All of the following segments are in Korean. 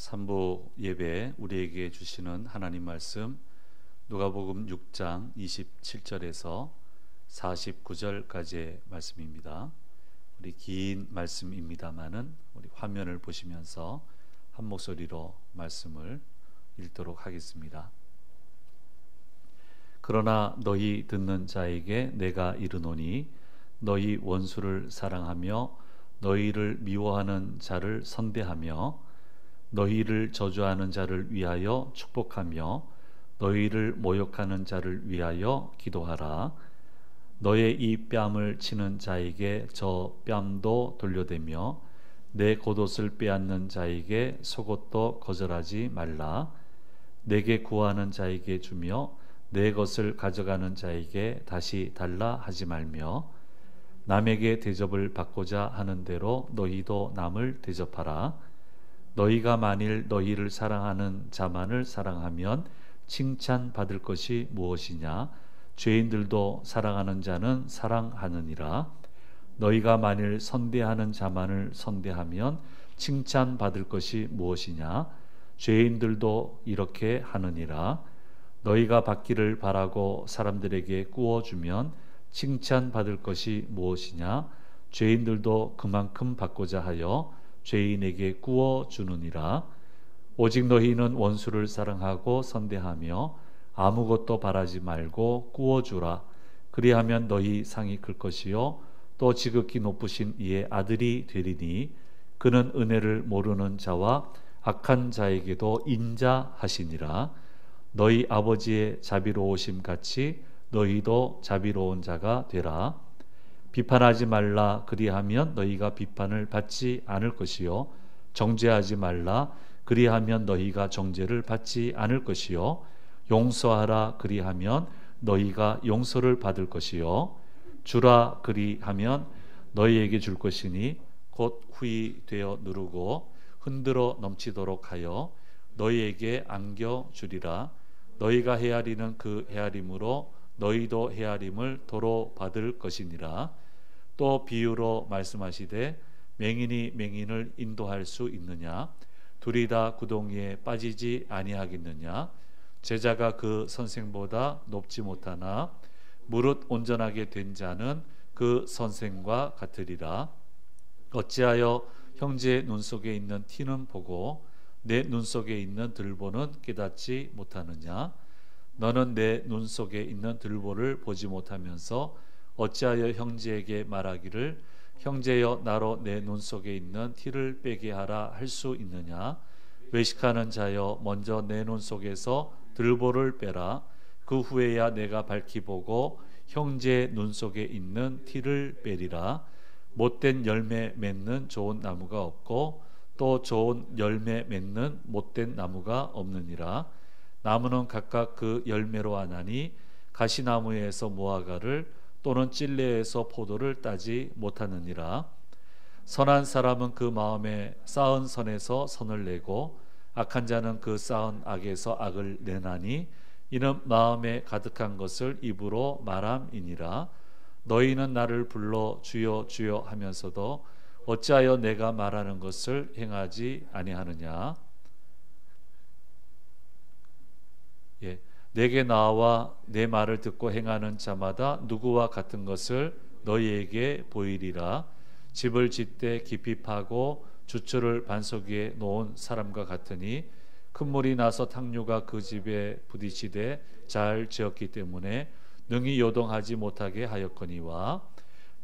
3부 예배 우리에게 주시는 하나님 말씀 누가복음 6장 27절에서 49절까지의 말씀입니다. 우리 긴 말씀입니다마는 우리 화면을 보시면서 한 목소리로 말씀을 읽도록 하겠습니다. 그러나 너희 듣는 자에게 내가 이르노니 너희 원수를 사랑하며 너희를 미워하는 자를 선대하며 너희를 저주하는 자를 위하여 축복하며 너희를 모욕하는 자를 위하여 기도하라. 너의 이 뺨을 치는 자에게 저 뺨도 돌려대며 내 겉옷을 빼앗는 자에게 속옷도 거절하지 말라. 내게 구하는 자에게 주며 내 것을 가져가는 자에게 다시 달라 하지 말며 남에게 대접을 받고자 하는 대로 너희도 남을 대접하라. 너희가 만일 너희를 사랑하는 자만을 사랑하면 칭찬받을 것이 무엇이냐? 죄인들도 사랑하는 자는 사랑하느니라. 너희가 만일 선대하는 자만을 선대하면 칭찬받을 것이 무엇이냐? 죄인들도 이렇게 하느니라. 너희가 받기를 바라고 사람들에게 구워주면 칭찬받을 것이 무엇이냐? 죄인들도 그만큼 받고자 하여 죄인에게 구워주느니라. 오직 너희는 원수를 사랑하고 선대하며 아무것도 바라지 말고 구워주라. 그리하면 너희 상이 클 것이요 또 지극히 높으신 이의 아들이 되리니 그는 은혜를 모르는 자와 악한 자에게도 인자하시니라. 너희 아버지의 자비로우심 같이 너희도 자비로운 자가 되라. 비판하지 말라. 그리하면 너희가 비판을 받지 않을 것이요 정죄하지 말라. 그리하면 너희가 정죄를 받지 않을 것이요 용서하라. 그리하면 너희가 용서를 받을 것이요 주라. 그리하면 너희에게 줄 것이니 곧 후히 되어 누르고 흔들어 넘치도록 하여 너희에게 안겨 주리라. 너희가 헤아리는 그 헤아림으로 너희도 헤아림을 도로 받을 것이니라. 또 비유로 말씀하시되 맹인이 맹인을 인도할 수 있느냐? 둘이 다 구덩이에 빠지지 아니하겠느냐? 제자가 그 선생보다 높지 못하나 무릇 온전하게 된 자는 그 선생과 같으리라. 어찌하여 형제의 눈 속에 있는 티는 보고 내 눈 속에 있는 들보는 깨닫지 못하느냐? 너는 내 눈 속에 있는 들보를 보지 못하면서 어찌하여 형제에게 말하기를 형제여 나로 내 눈 속에 있는 티를 빼게 하라 할 수 있느냐? 외식하는 자여 먼저 내 눈 속에서 들보를 빼라. 그 후에야 내가 밝히 보고 형제의 눈 속에 있는 티를 빼리라. 못된 열매 맺는 좋은 나무가 없고 또 좋은 열매 맺는 못된 나무가 없느니라. 나무는 각각 그 열매로 아나니 가시나무에서 무화과를 또는 찔레에서 포도를 따지 못하느니라. 선한 사람은 그 마음에 쌓은 선에서 선을 내고 악한 자는 그 쌓은 악에서 악을 내나니 이는 마음에 가득한 것을 입으로 말함이니라. 너희는 나를 불러 주여 주여 하면서도 어찌하여 내가 말하는 것을 행하지 아니하느냐? 내게 나와 내 말을 듣고 행하는 자마다 누구와 같은 것을 너희에게 보이리라. 집을 짓되 깊이 파고 주초를 반석 위에 놓은 사람과 같으니 큰 물이 나서 탕류가 그 집에 부딪히되 잘 지었기 때문에 능히 요동하지 못하게 하였거니와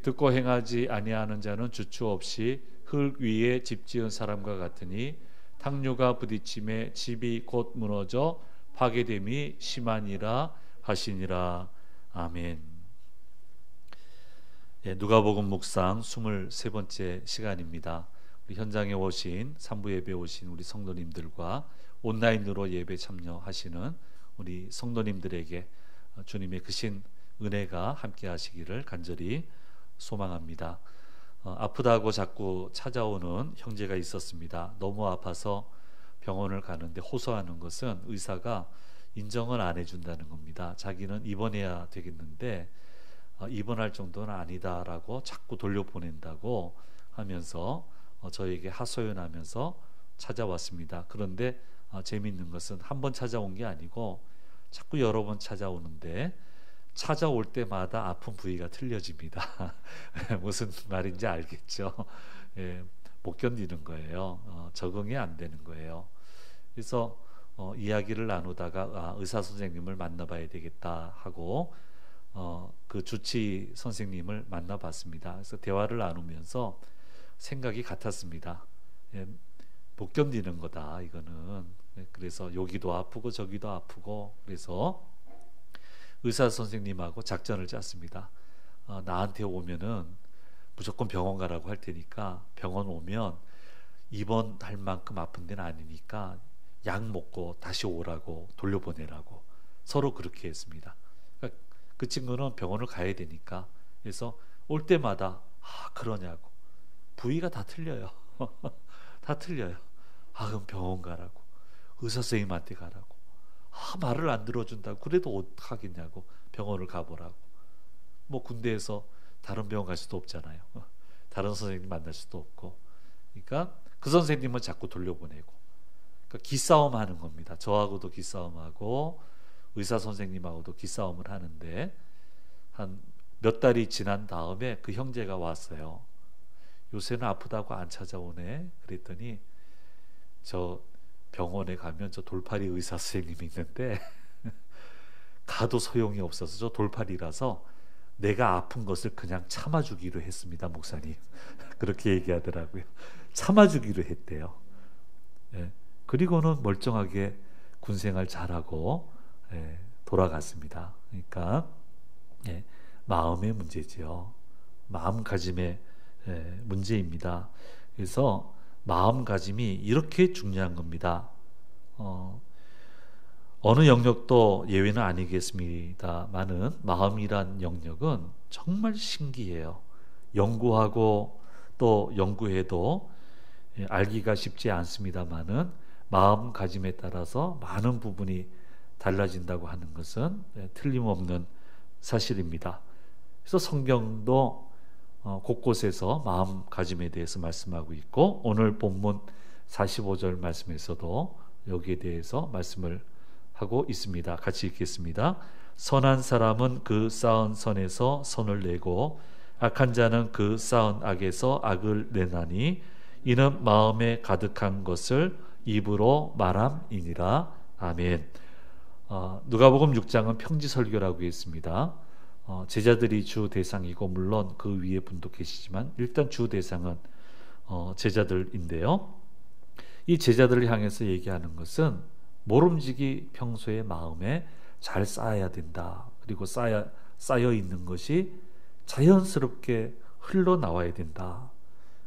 듣고 행하지 아니하는 자는 주초 없이 흙 위에 집 지은 사람과 같으니 탕류가 부딪힘에 집이 곧 무너져 파괴됨이 심하니라 하시니라. 아멘. 누가복음 묵상 23번째 시간입니다. 우리 현장에 오신 3부 예배 오신 우리 성도님들과 온라인으로 예배 참여하시는 우리 성도님들에게 주님의 크신 은혜가 함께 하시기를 간절히 소망합니다. 아프다고 자꾸 찾아오는 형제가 있었습니다. 너무 아파서 병원을 가는데 호소하는 것은 의사가 인정을 안 해준다는 겁니다. 자기는 입원해야 되겠는데 입원할 정도는 아니다라고 자꾸 돌려보낸다고 하면서 저에게 하소연하면서 찾아왔습니다. 그런데 재미있는 것은 한 번 찾아온 게 아니고 자꾸 여러 번 찾아오는데 찾아올 때마다 아픈 부위가 틀려집니다. 무슨 말인지 알겠죠? 예, 못 견디는 거예요. 적응이 안 되는 거예요. 그래서 이야기를 나누다가 의사 선생님을 만나봐야 되겠다 하고 그 주치 선생님을 만나봤습니다. 그래서 대화를 나누면서 생각이 같았습니다. 예, 못 견디는 거다 이거는. 그래서 여기도 아프고 저기도 아프고, 그래서 의사 선생님하고 작전을 짰습니다. 나한테 오면은 무조건 병원 가라고 할 테니까 병원 오면 입원할 만큼 아픈 데는 아니니까 약 먹고 다시 오라고 돌려보내라고 서로 그렇게 했습니다. 그러니까 그 친구는 병원을 가야 되니까, 그래서 올 때마다 그러냐고, 부위가 다 틀려요. 다 틀려요. 그럼 병원 가라고, 의사 선생님한테 가라고, 말을 안 들어준다고, 그래도 어떡하겠냐고, 병원을 가보라고. 뭐 군대에서 다른 병원 갈 수도 없잖아요. 다른 선생님 만날 수도 없고. 그러니까 그 선생님은 자꾸 돌려보내고, 그러니까 기싸움 하는 겁니다. 저하고도 기싸움하고 의사 선생님하고도 기싸움을 하는데, 한 몇 달이 지난 다음에 그 형제가 왔어요. 요새는 아프다고 안 찾아오네. 그랬더니 저 병원에 가면 저 돌팔이 의사 선생님이 있는데 가도 소용이 없어서 저 돌팔이라서 내가 아픈 것을 그냥 참아주기로 했습니다, 목사님. 그렇게 얘기하더라고요. 참아주기로 했대요. 예. 그리고는 멀쩡하게 군생활 잘하고 돌아갔습니다. 그러니까 마음의 문제지요. 마음가짐의 문제입니다. 그래서 마음가짐이 이렇게 중요한 겁니다. 어느 영역도 예외는 아니겠습니다만은 마음이란 영역은 정말 신기해요. 연구하고 또 연구해도 알기가 쉽지 않습니다만은 마음가짐에 따라서 많은 부분이 달라진다고 하는 것은 틀림없는 사실입니다. 그래서 성경도 곳곳에서 마음가짐에 대해서 말씀하고 있고, 오늘 본문 45절 말씀에서도 여기에 대해서 말씀을 하고 있습니다. 같이 읽겠습니다. 선한 사람은 그 쌓은 선에서 선을 내고 악한 자는 그 쌓은 악에서 악을 내나니 이는 마음에 가득한 것을 입으로 말함이니라. 아멘. 누가복음 6장은 평지설교라고 했습니다. 제자들이 주 대상이고 물론 그 위에 분도 계시지만 일단 주 대상은 제자들인데요. 이 제자들을 향해서 얘기하는 것은 모름지기 평소에 마음에 잘 쌓아야 된다. 그리고 쌓여 있는 것이 자연스럽게 흘러나와야 된다.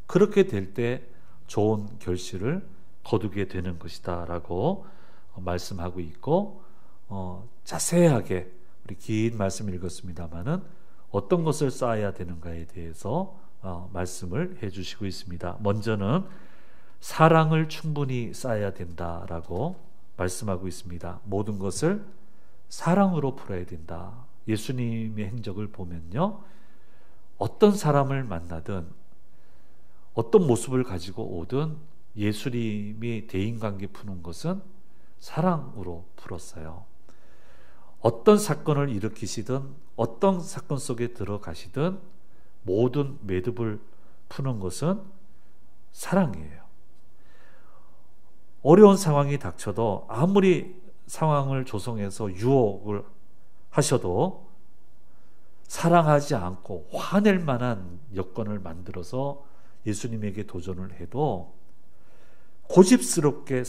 그렇게 될 때 좋은 결실을 거두게 되는 것이다 라고 말씀하고 있고, 자세하게 우리 긴 말씀 읽었습니다마는 어떤 것을 쌓아야 되는가에 대해서 말씀을 해주시고 있습니다. 먼저는 사랑을 충분히 쌓아야 된다라고 말씀하고 있습니다. 모든 것을 사랑으로 풀어야 된다. 예수님의 행적을 보면요, 어떤 사람을 만나든 어떤 모습을 가지고 오든 예수님이 대인관계 푸는 것은 사랑으로 풀었어요. 어떤 사건을 일으키시든 어떤 사건 속에 들어가시든 모든 매듭을 푸는 것은 사랑이에요. 어려운 상황이 닥쳐도 아무리 상황을 조성해서 유혹을 하셔도 사랑하지 않고 화낼 만한 여건을 만들어서 예수님에게 도전을 해도 고집스럽게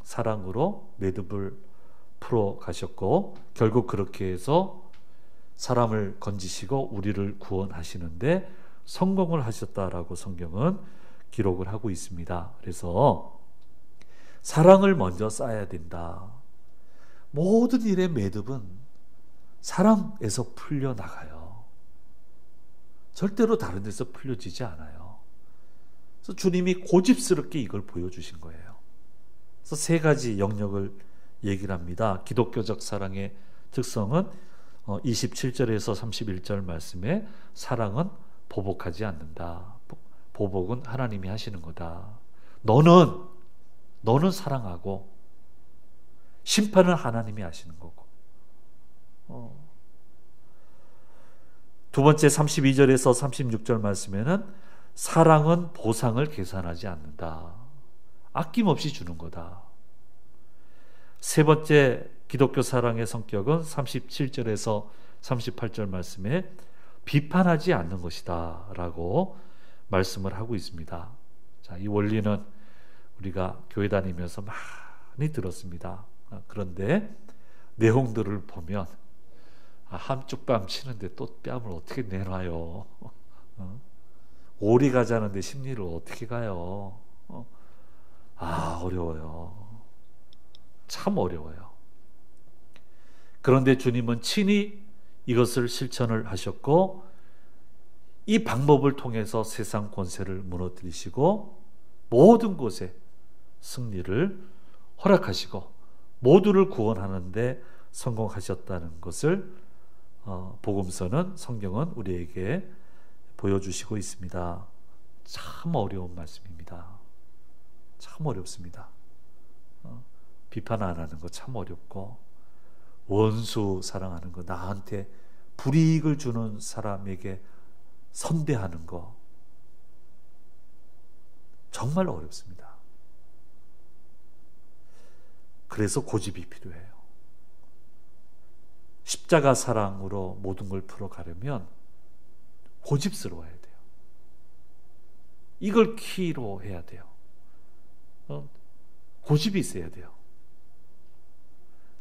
사랑으로 매듭을 풀어 가셨고, 결국 그렇게 해서 사람을 건지시고 우리를 구원하시는데 성공을 하셨다라고 성경은 기록을 하고 있습니다. 그래서 사랑을 먼저 쌓아야 된다. 모든 일의 매듭은 사랑에서 풀려나가요. 절대로 다른 데서 풀려지지 않아요. 그래서 주님이 고집스럽게 이걸 보여주신 거예요. 그래서 세 가지 영역을 얘기를 합니다. 기독교적 사랑의 특성은 27절에서 31절 말씀에 사랑은 보복하지 않는다. 보복은 하나님이 하시는 거다. 너는 너는 사랑하고 심판은 하나님이 하시는 거고. 두 번째 32절에서 36절 말씀에는 사랑은 보상을 계산하지 않는다. 아낌없이 주는 거다. 세 번째 기독교 사랑의 성격은 37절에서 38절 말씀에 비판하지 않는 것이다 라고 말씀을 하고 있습니다. 자, 이 원리는 우리가 교회 다니면서 많이 들었습니다. 그런데 내용들을 보면 한쪽 뺨 치는데 또 뺨을 어떻게 내놔요? 오리 가자는데 심리를 어떻게 가요? 어려워요. 참 어려워요. 그런데 주님은 친히 이것을 실천을 하셨고 이 방법을 통해서 세상 권세를 무너뜨리시고 모든 곳에 승리를 허락하시고 모두를 구원하는데 성공하셨다는 것을 복음서는, 성경은 우리에게 보여주시고 있습니다. 참 어려운 말씀입니다. 참 어렵습니다. 비판 안 하는 거 참 어렵고, 원수 사랑하는 거, 나한테 불이익을 주는 사람에게 선대하는 거 정말 어렵습니다. 그래서 고집이 필요해요. 십자가 사랑으로 모든 걸 풀어가려면 고집스러워야 돼요. 이걸 키로 해야 돼요. 고집이 있어야 돼요.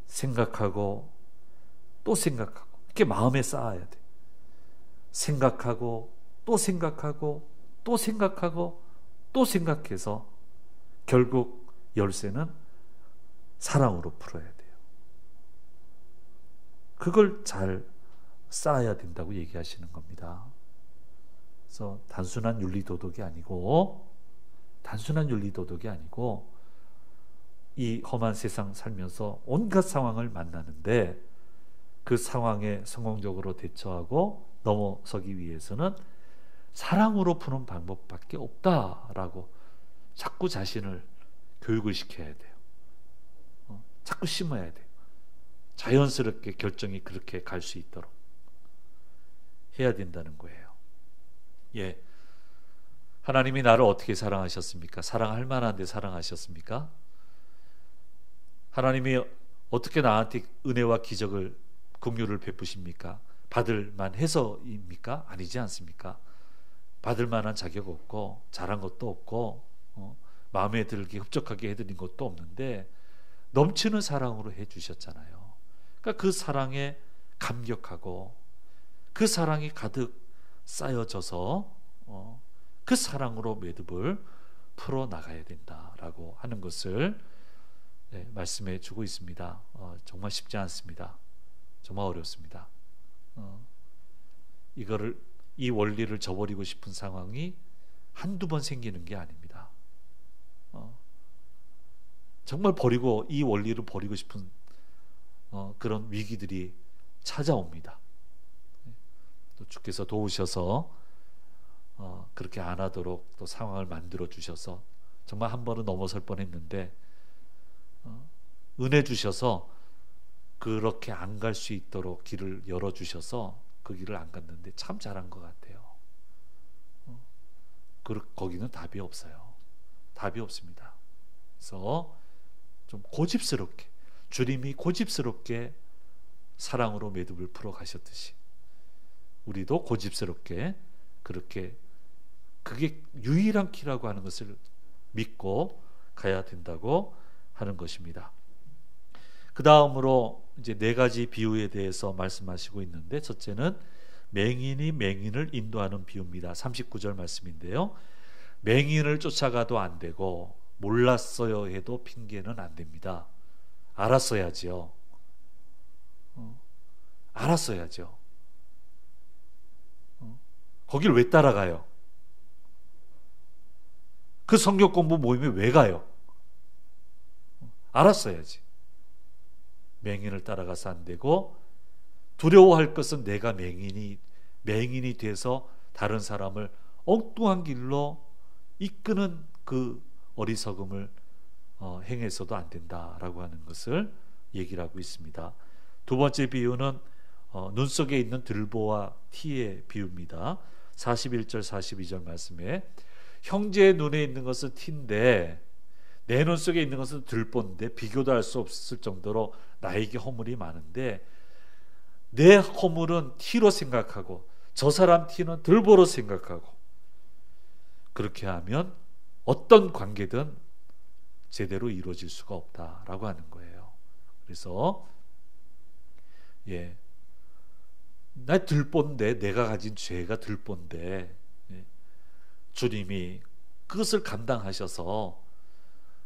생각하고 또 생각하고, 이렇게 마음에 쌓아야 돼요. 생각하고 또 생각하고 또 생각하고 또 생각해서 결국 열쇠는 사랑으로 풀어야 돼요. 그걸 잘 쌓아야 된다고 얘기하시는 겁니다. 그래서 단순한 윤리도덕이 아니고 이 험한 세상 살면서 온갖 상황을 만나는데 그 상황에 성공적으로 대처하고 넘어서기 위해서는 사랑으로 푸는 방법밖에 없다라고 자꾸 자신을 교육을 시켜야 돼요. 자꾸 심어야 돼요. 자연스럽게 결정이 그렇게 갈 수 있도록 해야 된다는 거예요. 예, 하나님이 나를 어떻게 사랑하셨습니까? 사랑할 만한데 사랑하셨습니까? 하나님이 어떻게 나한테 은혜와 기적을, 긍휼을 베푸십니까? 받을 만해서입니까? 아니지 않습니까? 받을 만한 자격 없고 잘한 것도 없고 마음에 들게 흡족하게 해드린 것도 없는데 넘치는 사랑으로 해주셨잖아요. 그러니까 그 사랑에 감격하고 그 사랑이 가득 쌓여져서 그 사랑으로 매듭을 풀어나가야 된다라고 하는 것을 말씀해 주고 있습니다. 정말 쉽지 않습니다. 정말 어렵습니다. 이 원리를 저버리고 싶은 상황이 한두 번 생기는 게 아닙니다. 정말 이 원리를 버리고 싶은 그런 위기들이 찾아옵니다. 또 주께서 도우셔서 그렇게 안 하도록 또 상황을 만들어 주셔서 정말 한 번은 넘어설 뻔했는데 은혜 주셔서 그렇게 안 갈 수 있도록 길을 열어주셔서 그 길을 안 갔는데 참 잘한 것 같아요. 거기는 답이 없어요. 답이 없습니다. 그래서 좀 고집스럽게, 주님이 고집스럽게 사랑으로 매듭을 풀어 가셨듯이 우리도 고집스럽게 그렇게, 그게 유일한 키라고 하는 것을 믿고 가야 된다고 하는 것입니다. 그 다음으로 이제 4가지 비유에 대해서 말씀하시고 있는데, 첫째는 맹인이 맹인을 인도하는 비유입니다. 39절 말씀인데요. 맹인을 쫓아가도 안 되고 몰랐어요 해도 핑계는 안 됩니다. 알았어야죠. 알았어야죠. 거길 왜 따라가요? 그 성경 공부 모임에 왜 가요? 알았어야지. 맹인을 따라가서 안 되고, 두려워할 것은 내가 맹인이 돼서 다른 사람을 엉뚱한 길로 이끄는 그 어리석음을 행해서도 안 된다라고 하는 것을 얘기를 하고 있습니다. 두 번째 비유는 눈 속에 있는 들보와 티의 비유입니다. 41절 42절 말씀에 형제의 눈에 있는 것은 티인데 내 눈 속에 있는 것은 들보인데 비교도 할 수 없을 정도로 나에게 허물이 많은데 내 허물은 티로 생각하고 저 사람 티는 들보로 생각하고 그렇게 하면 어떤 관계든 제대로 이루어질 수가 없다라고 하는 거예요. 그래서 나 들보인데 내가 가진 죄가 들보인데 주님이 그것을 감당하셔서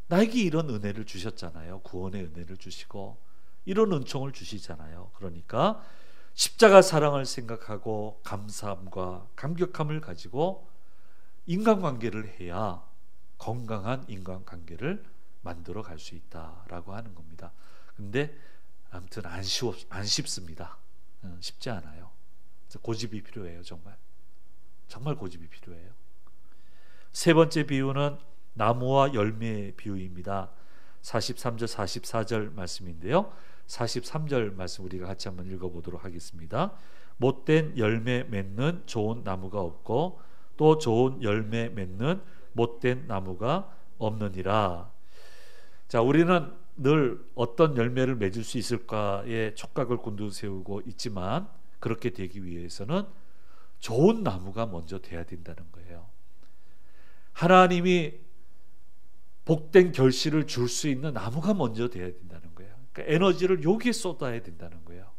나에게 이런 은혜를 주셨잖아요. 구원의 은혜를 주시고 이런 은총을 주시잖아요. 그러니까 십자가 사랑을 생각하고 감사함과 감격함을 가지고 인간관계를 해야 건강한 인간관계를 만들어 갈 수 있다라고 하는 겁니다. 근데 아무튼 안 쉽습니다. 쉽지 않아요. 고집이 필요해요. 정말 고집이 필요해요. 세 번째 비유는 나무와 열매의 비유입니다. 43절 44절 말씀인데요. 43절 말씀 우리가 같이 한번 읽어보도록 하겠습니다. 못된 열매 맺는 좋은 나무가 없고 또 좋은 열매 맺는 못된 나무가 없느니라. 자, 우리는 늘 어떤 열매를 맺을 수 있을까에 촉각을 곤두세우고 있지만 그렇게 되기 위해서는 좋은 나무가 먼저 돼야 된다는 거예요. 하나님이 복된 결실을 줄 수 있는 나무가 먼저 돼야 된다는 거예요. 그러니까 에너지를 여기에 쏟아야 된다는 거예요.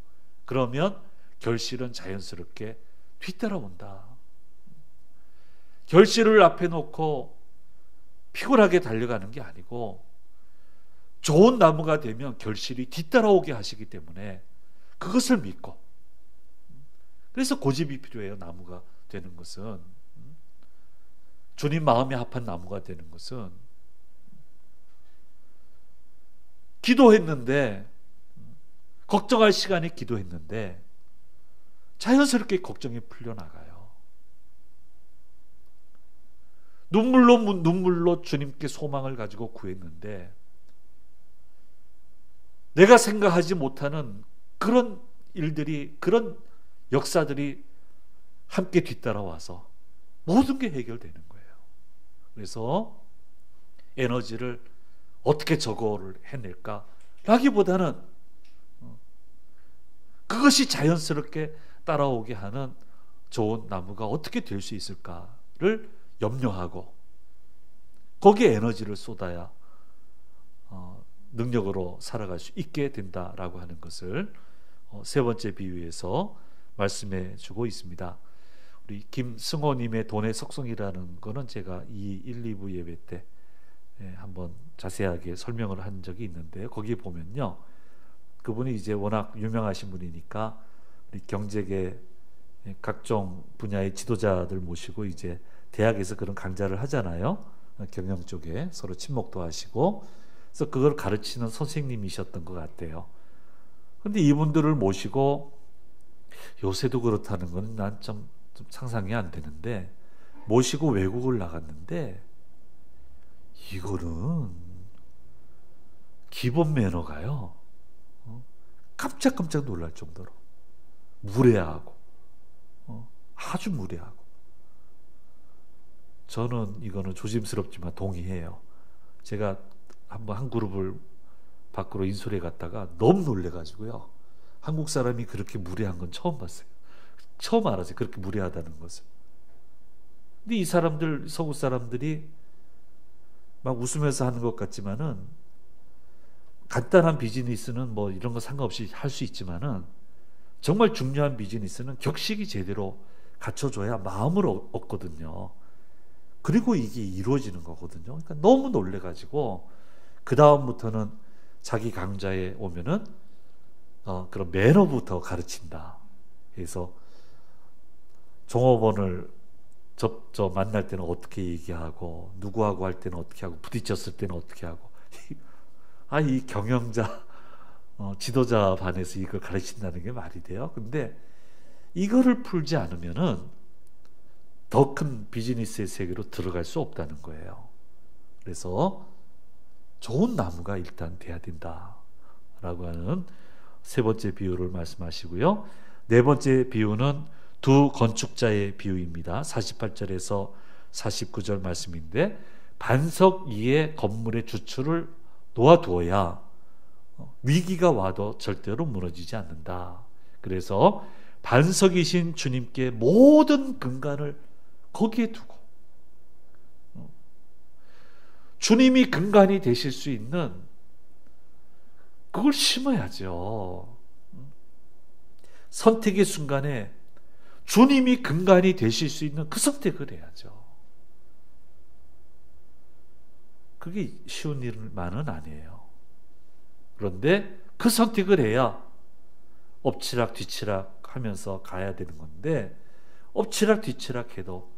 그러면 결실은 자연스럽게 뒤따라온다. 결실을 앞에 놓고 피곤하게 달려가는 게 아니고 좋은 나무가 되면 결실이 뒤따라오게 하시기 때문에 그것을 믿고, 그래서 고집이 필요해요. 나무가 되는 것은, 주님 마음에 합한 나무가 되는 것은, 기도했는데 걱정할 시간에 기도했는데 자연스럽게 걱정이 풀려나가요. 눈물로 주님께 소망을 가지고 구했는데 내가 생각하지 못하는 그런 일들이, 그런 역사들이 함께 뒤따라와서 모든 게 해결되는 거예요. 그래서 에너지를 어떻게 저거를 해낼까 라기보다는 그것이 자연스럽게 따라오게 하는 좋은 나무가 어떻게 될 수 있을까를 염려하고 거기에 에너지를 쏟아야 능력으로 살아갈 수 있게 된다라고 하는 것을 세 번째 비유에서 말씀해 주고 있습니다. 우리 김승호님의 돈의 속성이라는 거는 제가 이 1, 2부 예배 때 한번 자세하게 설명을 한 적이 있는데요. 거기 보면요, 그분이 이제 워낙 유명하신 분이니까 우리 경제계 각종 분야의 지도자들 모시고 이제 대학에서 그런 강좌를 하잖아요. 경영 쪽에 서로 친목도 하시고, 그래서 그걸 가르치는 선생님이셨던 것 같아요. 근데 이분들을 모시고, 요새도 그렇다는 건 난 좀 상상이 안 되는데, 모시고 외국을 나갔는데 이거는 기본 매너가요, 깜짝깜짝 놀랄 정도로 무례하고, 아주 무례하고, 저는 이거는 조심스럽지만 동의해요. 제가 한번 한 그룹을 밖으로 인솔해 갔다가 너무 놀래가지고요, 한국 사람이 그렇게 무례한 건 처음 봤어요. 처음 알았어요, 그렇게 무례하다는 것을. 근데 이 사람들, 서구 사람들이 막 웃으면서 하는 것 같지만은, 간단한 비즈니스는 뭐 이런 거 상관없이 할 수 있지만은 정말 중요한 비즈니스는 격식이 제대로 갖춰줘야 마음을 얻거든요. 그리고 이게 이루어지는 거거든요. 그러니까 너무 놀래가지고 그 다음부터는 자기 강좌에 오면은 그런 매너부터 가르친다. 그래서 종업원을 저 만날 때는 어떻게 얘기하고, 누구하고 할 때는 어떻게 하고, 부딪혔을 때는 어떻게 하고. 이 경영자 지도자 반에서 이걸 가르친다는 게 말이 돼요? 근데 이거를 풀지 않으면은 더 큰 비즈니스의 세계로 들어갈 수 없다는 거예요. 그래서 좋은 나무가 일단 돼야 된다라고 하는 세 번째 비유를 말씀하시고요. 네 번째 비유는 두 건축자의 비유입니다. 48절에서 49절 말씀인데, 반석 위에 건물의 주축을 놓아두어야 위기가 와도 절대로 무너지지 않는다. 그래서 반석이신 주님께 모든 근간을 거기에 두고, 주님이 근간이 되실 수 있는 그걸 심어야죠. 선택의 순간에 주님이 근간이 되실 수 있는 그 선택을 해야죠. 그게 쉬운 일만은 아니에요. 그런데 그 선택을 해야 엎치락 뒤치락 하면서 가야 되는 건데, 엎치락 뒤치락 해도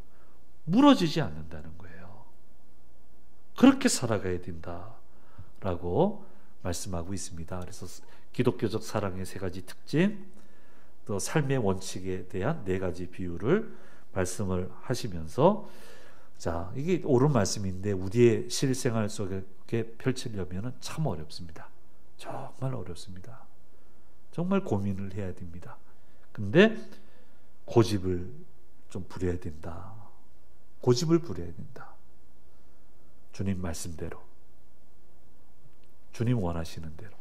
무너지지 않는다는 거예요. 그렇게 살아가야 된다라고 말씀하고 있습니다. 그래서 기독교적 사랑의 세 가지 특징, 또 삶의 원칙에 대한 네 가지 비유를 말씀을 하시면서, 자, 이게 옳은 말씀인데 우리의 실생활 속에 펼치려면 참 어렵습니다. 정말 어렵습니다. 정말 고민을 해야 됩니다. 근데 고집을 좀 부려야 된다. 고집을 부려야 된다. 주님 말씀대로, 주님 원하시는 대로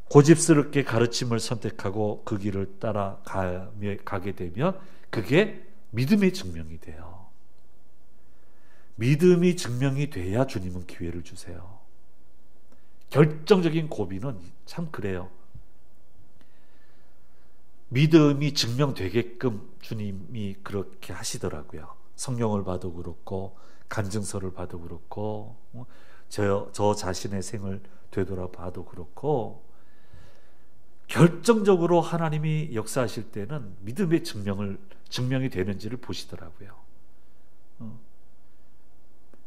고집스럽게 가르침을 선택하고 그 길을 따라가게 되면 그게 믿음의 증명이 돼요. 믿음이 증명이 돼야 주님은 기회를 주세요. 결정적인 고비는 참 그래요. 믿음이 증명되게끔 주님이 그렇게 하시더라고요. 성령을 봐도 그렇고 간증서를 봐도 그렇고 저 자신의 생을 되돌아봐도 그렇고, 결정적으로 하나님이 역사하실 때는 믿음의 증명이 되는지를 보시더라고요.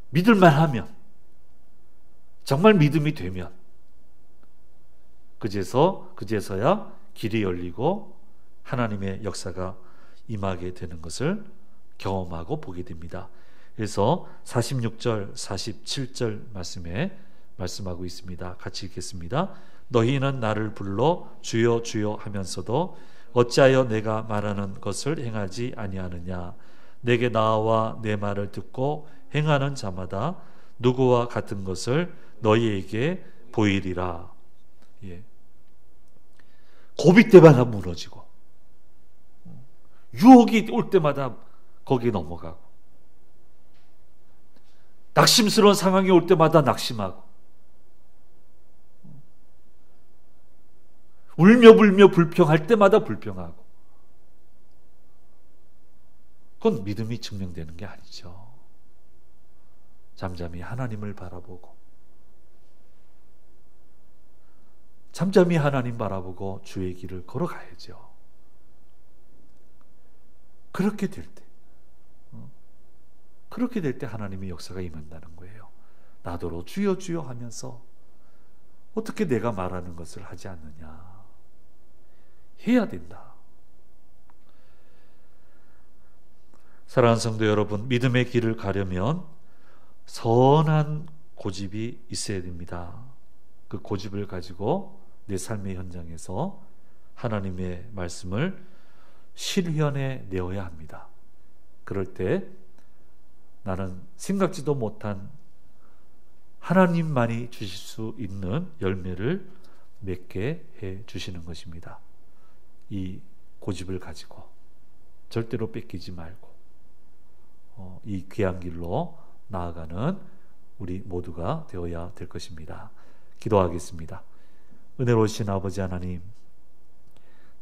믿을만 하면, 정말 믿음이 되면 그제서야 길이 열리고 하나님의 역사가 임하게 되는 것을 경험하고 보게 됩니다. 그래서 46절, 47절 말씀에 말씀하고 있습니다. 같이 읽겠습니다. 너희는 나를 불러 주여 주여 하면서도 어찌하여 내가 말하는 것을 행하지 아니하느냐. 내게 나와 내 말을 듣고 행하는 자마다 누구와 같은 것을 너희에게 보이리라. 예. 고비 때마다 무너지고, 유혹이 올 때마다 거기에 넘어가고, 낙심스러운 상황이 올 때마다 낙심하고, 울며 불며 불평할 때마다 불평하고, 그건 믿음이 증명되는 게 아니죠. 잠잠히 하나님을 바라보고, 잠잠히 하나님 바라보고 주의 길을 걸어가야죠. 그렇게 될 때 하나님의 역사가 임한다는 거예요. 나더러 주여 주여 하면서 어떻게 내가 말하는 것을 하지 않느냐. 해야 된다. 사랑하는 성도 여러분, 믿음의 길을 가려면 선한 고집이 있어야 됩니다. 그 고집을 가지고 내 삶의 현장에서 하나님의 말씀을 실현해 내어야 합니다. 그럴 때 나는 생각지도 못한 하나님만이 주실 수 있는 열매를 맺게 해 주시는 것입니다. 이 고집을 가지고 절대로 뺏기지 말고 이 귀한 길로 나아가는 우리 모두가 되어야 될 것입니다. 기도하겠습니다. 은혜로우신 아버지 하나님,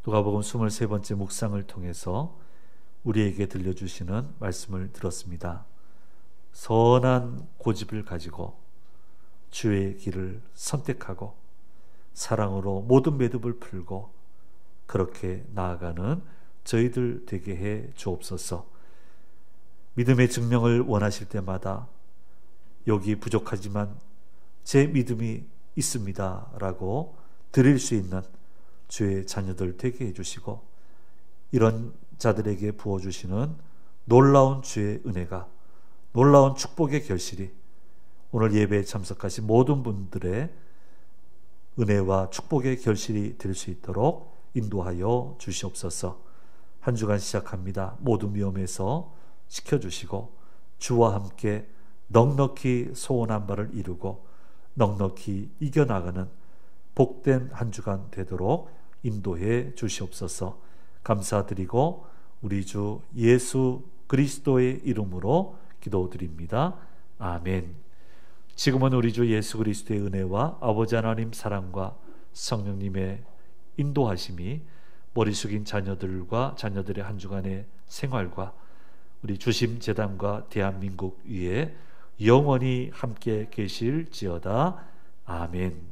누가복음 23번째 묵상을 통해서 우리에게 들려주시는 말씀을 들었습니다. 선한 고집을 가지고 주의 길을 선택하고 사랑으로 모든 매듭을 풀고 그렇게 나아가는 저희들 되게 해 주옵소서. 믿음의 증명을 원하실 때마다 여기 부족하지만 제 믿음이 있습니다 라고 드릴 수 있는 주의 자녀들 되게 해주시고, 이런 자들에게 부어주시는 놀라운 주의 은혜가, 놀라운 축복의 결실이 오늘 예배에 참석하신 모든 분들의 은혜와 축복의 결실이 될 수 있도록 인도하여 주시옵소서. 한 주간 시작합니다. 모든 위험에서 지켜주시고 주와 함께 넉넉히 소원한 바를 이루고 넉넉히 이겨나가는 복된 한 주간 되도록 인도해 주시옵소서. 감사드리고 우리 주 예수 그리스도의 이름으로 기도드립니다. 아멘. 지금은 우리 주 예수 그리스도의 은혜와 아버지 하나님 사랑과 성령님의 인도하심이 머리 숙인 자녀들과 자녀들의 한 주간의 생활과 우리 주심재단과 대한민국 위에 영원히 함께 계실지어다. 아멘.